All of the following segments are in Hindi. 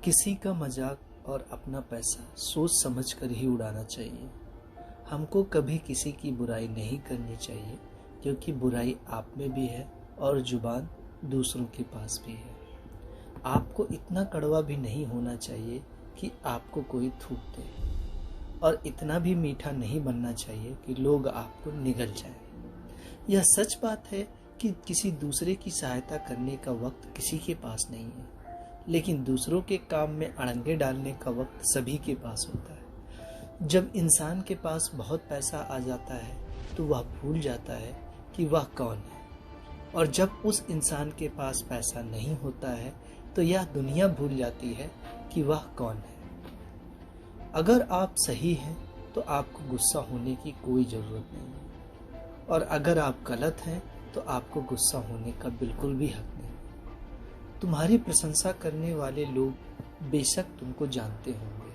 किसी का मजाक और अपना पैसा सोच समझ कर ही उड़ाना चाहिए। हमको कभी किसी की बुराई नहीं करनी चाहिए, क्योंकि बुराई आप में भी है और जुबान दूसरों के पास भी है। आपको इतना कड़वा भी नहीं होना चाहिए कि आपको कोई थूक दे, और इतना भी मीठा नहीं बनना चाहिए कि लोग आपको निगल जाएं। यह सच बात है कि किसी दूसरे की सहायता करने का वक्त किसी के पास नहीं है, लेकिन दूसरों के काम में अड़ंगे डालने का वक्त सभी के पास होता है। जब इंसान के पास बहुत पैसा आ जाता है तो वह भूल जाता है कि वह कौन है, और जब उस इंसान के पास पैसा नहीं होता है तो यह दुनिया भूल जाती है कि वह कौन है। अगर आप सही हैं तो आपको गुस्सा होने की कोई ज़रूरत नहीं है, और अगर आप गलत हैं तो आपको गुस्सा होने का बिल्कुल भी हक नहीं। तुम्हारी प्रशंसा करने वाले लोग बेशक तुमको जानते होंगे,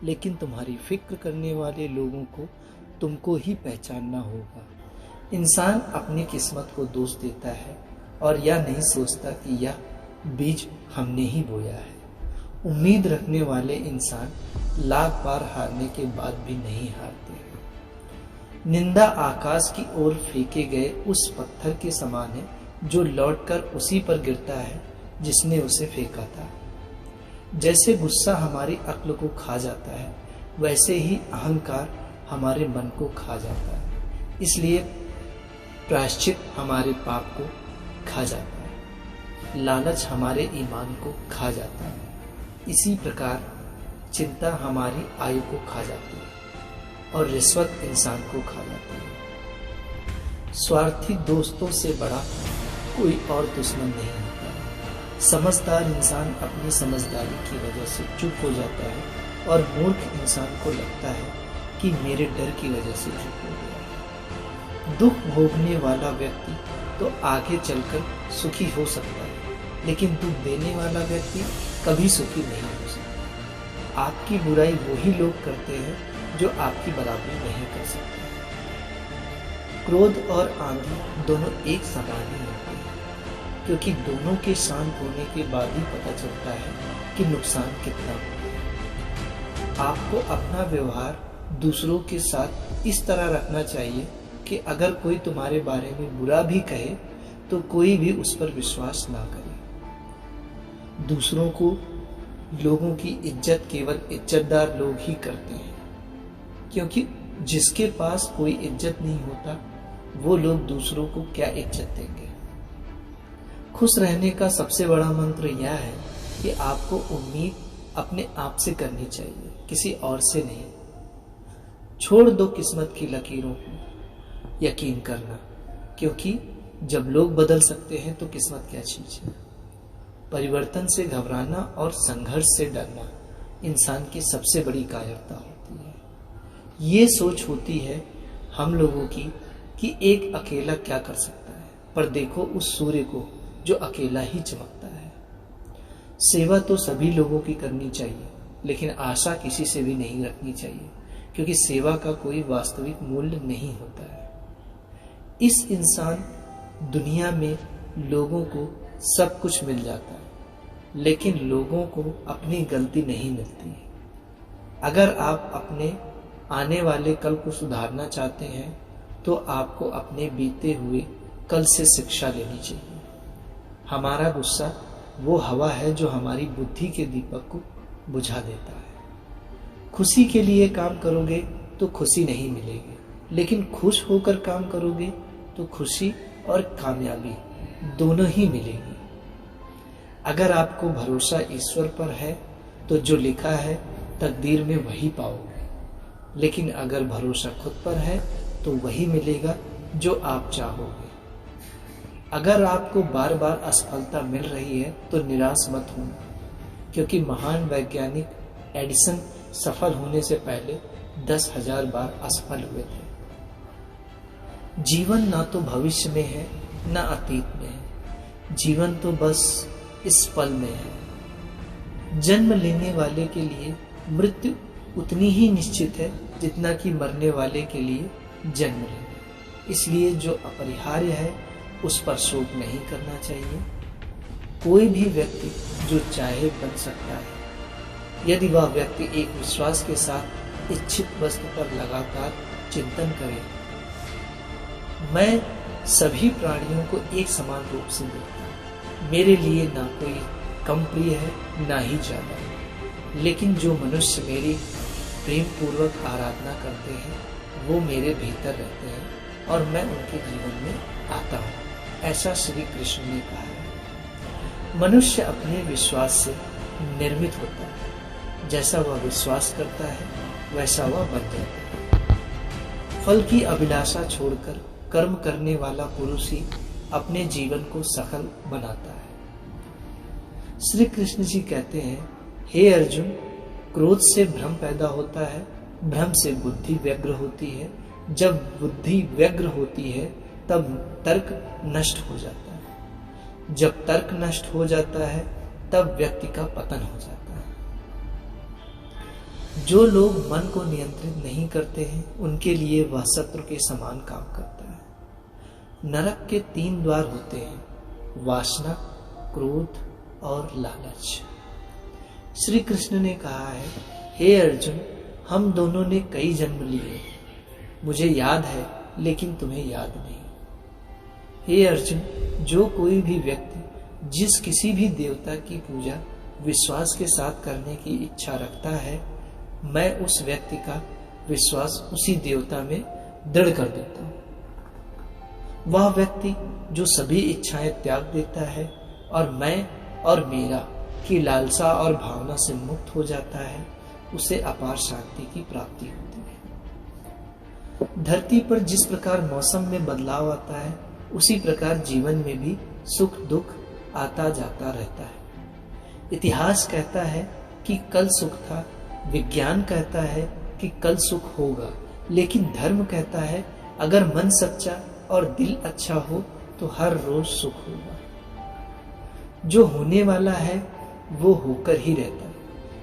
लेकिन तुम्हारी फिक्र करने वाले लोगों को तुमको ही पहचानना होगा। इंसान अपनी किस्मत को दोष देता है और यह नहीं सोचता कि यह बीज हमने ही बोया है। उम्मीद रखने वाले इंसान लाख बार हारने के बाद भी नहीं हारते। निंदा आकाश की ओर फेंके गए उस पत्थर के समान है जो लौटकर उसी पर गिरता है जिसने उसे फेंका था। जैसे गुस्सा हमारी अक्ल को खा जाता है, वैसे ही अहंकार हमारे मन को खा जाता है। इसलिए प्रायश्चित हमारे पाप को खा जाता है, लालच हमारे ईमान को खा जाता है। इसी प्रकार चिंता हमारी आयु को खा जाती है, और रिश्वत इंसान को खा जाती है। स्वार्थी दोस्तों से बड़ा कोई और दुश्मन नहीं होता। समझदार इंसान अपनी समझदारी की वजह से चुप हो जाता है, और मूर्ख इंसान को लगता है कि मेरे डर की वजह से चुप हो गया। दुख भोगने वाला व्यक्ति तो आगे चलकर सुखी हो सकता है, लेकिन दुख देने वाला व्यक्ति कभी सुखी नहीं हो सकता। आपकी बुराई वही लोग करते हैं जो आपकी बराबरी नहीं कर सकते। क्रोध और आंधी दोनों एक समान ही होते हैं, क्योंकि दोनों के शांत होने के बाद ही पता चलता है कि नुकसान कितना हुआ। आपको अपना व्यवहार दूसरों के साथ इस तरह रखना चाहिए कि अगर कोई तुम्हारे बारे में बुरा भी कहे तो कोई भी उस पर विश्वास ना करे। दूसरों को लोगों की इज्जत केवल इज्जतदार लोग ही करते हैं, क्योंकि जिसके पास कोई इज्जत नहीं होता वो लोग दूसरों को क्या इज्जत देंगे। खुश रहने का सबसे बड़ा मंत्र यह है कि आपको उम्मीद अपने आप से करनी चाहिए, किसी और से नहीं। छोड़ दो किस्मत की लकीरों को यकीन करना, क्योंकि जब लोग बदल सकते हैं तो किस्मत क्या चीज है। परिवर्तन से घबराना और संघर्ष से डरना इंसान की सबसे बड़ी कायरता होती है। ये सोच होती है हम लोगों की कि एक अकेला क्या कर सकता है, पर देखो उस सूर्य को जो अकेला ही चमकता है। सेवा तो सभी लोगों की करनी चाहिए, लेकिन आशा किसी से भी नहीं रखनी चाहिए, क्योंकि सेवा का कोई वास्तविक मूल्य नहीं होता है। इस इंसान दुनिया में लोगों को सब कुछ मिल जाता है, लेकिन लोगों को अपनी गलती नहीं मिलती। अगर आप अपने आने वाले कल को सुधारना चाहते हैं तो आपको अपने बीते हुए कल से शिक्षा लेनी चाहिए। हमारा गुस्सा वो हवा है जो हमारी बुद्धि के दीपक को बुझा देता है। खुशी के लिए काम करोगे तो खुशी नहीं मिलेगी, लेकिन खुश होकर काम करोगे तो खुशी और कामयाबी दोनों ही मिलेगी। अगर आपको भरोसा ईश्वर पर है तो जो लिखा है तकदीर में वही पाओगे, लेकिन अगर भरोसा खुद पर है तो वही मिलेगा जो आप चाहोगे। अगर आपको बार बार असफलता मिल रही है तो निराश मत होना, क्योंकि महान वैज्ञानिक एडिसन सफल होने से पहले 10,000 बार असफल हुए थे। जीवन ना तो भविष्य में है ना अतीत में है, जीवन तो बस इस पल में है। जन्म लेने वाले के लिए मृत्यु उतनी ही निश्चित है जितना कि मरने वाले के लिए जन्म लेना। इसलिए जो अपरिहार्य है उस पर शोक नहीं करना चाहिए। कोई भी व्यक्ति जो चाहे बन सकता है, यदि वह व्यक्ति एक विश्वास के साथ इच्छित वस्तु पर लगातार चिंतन करे। मैं सभी प्राणियों को एक समान रूप से देखता हूँ। मेरे लिए ना कोई कम प्रिय है ना ही ज्यादा, लेकिन जो मनुष्य मेरी प्रेम पूर्वक आराधना करते हैं वो मेरे भीतर रहते हैं और मैं उनके जीवन में आता हूँ, ऐसा श्री कृष्ण ने कहा है। मनुष्य अपने विश्वास से निर्मित होता है। जैसा वह विश्वास करता है वैसा वह बन जाता है। फल की अभिलाषा छोड़कर कर्म करने वाला पुरुष ही अपने जीवन को सफल बनाता है। श्री कृष्ण जी कहते हैं, हे अर्जुन, क्रोध से भ्रम पैदा होता है, भ्रम से बुद्धि व्यग्र होती है, जब बुद्धि व्यग्र होती है तब तर्क नष्ट हो जाता है, जब तर्क नष्ट हो जाता है तब व्यक्ति का पतन हो जाता है। जो लोग मन को नियंत्रित नहीं करते हैं उनके लिए वह शत्रु के समान काम करता है। नरक के 3 द्वार होते हैं, वासना, क्रोध और लालच। श्री कृष्ण ने कहा है, हे अर्जुन, हम दोनों ने कई जन्म लिए, मुझे याद है लेकिन तुम्हें याद नहीं। हे अर्जुन, जो कोई भी व्यक्ति जिस किसी भी देवता की पूजा विश्वास के साथ करने की इच्छा रखता है, मैं उस व्यक्ति का विश्वास उसी देवता में दृढ़ कर देता हूं। वह व्यक्ति जो सभी इच्छाएं त्याग देता है और मैं और मेरा की लालसा और भावना से मुक्त हो जाता है, उसे अपार शांति की प्राप्ति होती है। धरती पर जिस प्रकार मौसम में बदलाव आता है, उसी प्रकार जीवन में भी सुख दुख आता जाता रहता है। इतिहास कहता है कि कल सुख था, विज्ञान कहता है कि कल सुख होगा, लेकिन धर्म कहता है अगर मन सच्चा और दिल अच्छा हो तो हर रोज सुख होगा। जो होने वाला है वो होकर ही रहता है,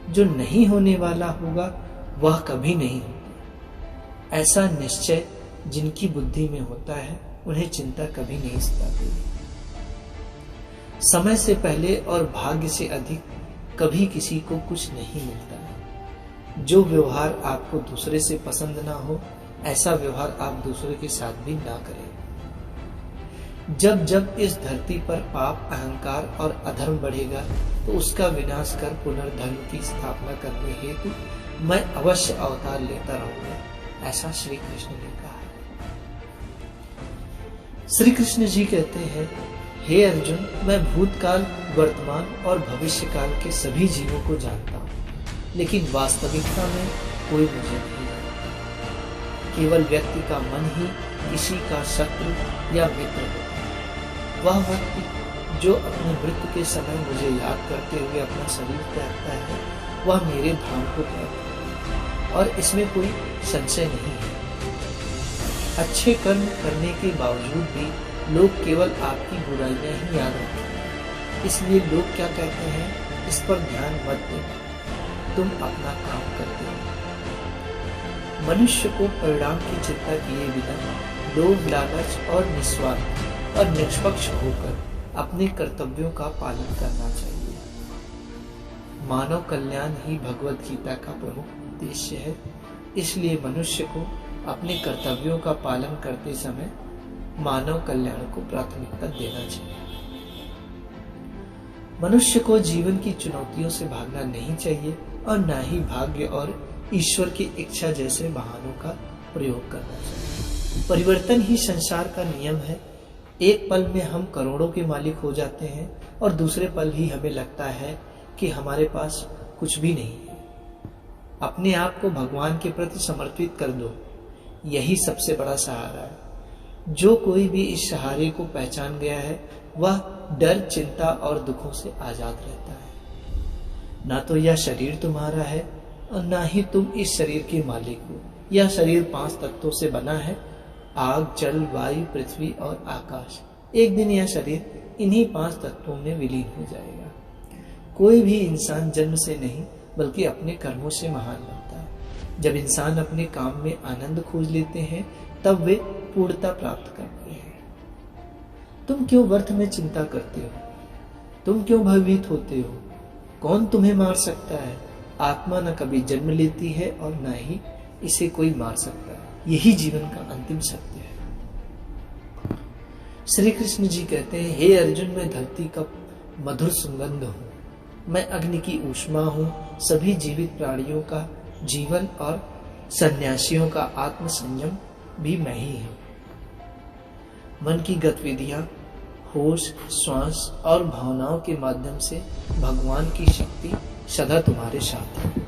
जो नहीं होने वाला होगा वह कभी नहीं होता। ऐसा निश्चय जिनकी बुद्धि में होता है उन्हें चिंता कभी नहीं सताती। समय से पहले और भाग्य से अधिक कभी किसी को कुछ नहीं मिलता है। जो व्यवहार आपको दूसरे से पसंद ना हो, ऐसा व्यवहार आप दूसरे के साथ भी ना करें। जब जब इस धरती पर पाप, अहंकार और अधर्म बढ़ेगा तो उसका विनाश कर पुनर्धर्म की स्थापना करने हेतु मैं अवश्य अवतार लेता रहूंगा, ऐसा श्री कृष्ण ने कहा है। श्री कृष्ण जी कहते हैं, हे अर्जुन, मैं भूतकाल, वर्तमान और भविष्य काल के सभी जीवों को जानता हूँ, लेकिन वास्तविकता में कोई मुझे नहीं जानता। केवल व्यक्ति का मन ही किसी का शत्रु या मित्र होता है। वह व्यक्ति जो अपनी मृत्यु के समय मुझे याद करते हुए अपना शरीर त्यागता है, वह मेरे धाम को प्राप्त है और इसमें कोई संशय नहीं है। अच्छे कर्म करने के बावजूद भी लोग केवल आपकी बुराइयां ही याद रखते हैं। इसलिए लोग क्या कहते हैं, इस पर ध्यान मत देना, तुम अपना काम करते हो। मनुष्य को परिणाम की चिंता किए बिना लोभ, लालच और निस्वार्थ और निष्पक्ष होकर अपने कर्तव्यों का पालन करना चाहिए। मानव कल्याण ही भगवत गीता का प्रमुख उद्देश्य है। इसलिए मनुष्य को अपने कर्तव्यों का पालन करते समय मानव कल्याण को प्राथमिकता देना चाहिए। मनुष्य को जीवन की चुनौतियों से भागना नहीं चाहिए और न ही भाग्य और ईश्वर की इच्छा जैसे बहानों का प्रयोग करना चाहिए। परिवर्तन ही संसार का नियम है। एक पल में हम करोड़ों के मालिक हो जाते हैं और दूसरे पल ही हमें लगता है कि हमारे पास कुछ भी नहीं है। अपने आप को भगवान के प्रति समर्पित कर दो, यही सबसे बड़ा सहारा है। जो कोई भी इस सहारे को पहचान गया है वह डर, चिंता और दुखों से आजाद रहता है। ना तो यह शरीर तुम्हारा है और ना ही तुम इस शरीर के मालिक हो। यह शरीर 5 तत्वों से बना है, आग, जल, वायु, पृथ्वी और आकाश। एक दिन यह शरीर इन्हीं 5 तत्वों में विलीन हो जाएगा। कोई भी इंसान जन्म से नहीं बल्कि अपने कर्मों से महान बनता है। जब इंसान अपने काम में आनंद खोज लेते हैं तब वे पूर्णता प्राप्त करते हैं। तुम क्यों व्यर्थ में चिंता करते हो? तुम क्यों भयभीत होते हो? कौन तुम्हें मार सकता है? आत्मा न कभी जन्म लेती है और न ही इसे कोई मार सकता है। यही जीवन का अंतिम सत्य है। श्री कृष्ण जी कहते हैं, हे अर्जुन, मैं धरती का मधुर सुगंध हूँ, मैं अग्नि की ऊष्मा हूँ, सभी जीवित प्राणियों का जीवन और सन्यासियों का आत्म संयम भी मैं ही हूँ। मन की गतिविधियां, होश, श्वास और भावनाओं के माध्यम से भगवान की शक्ति सदा तुम्हारे साथ है।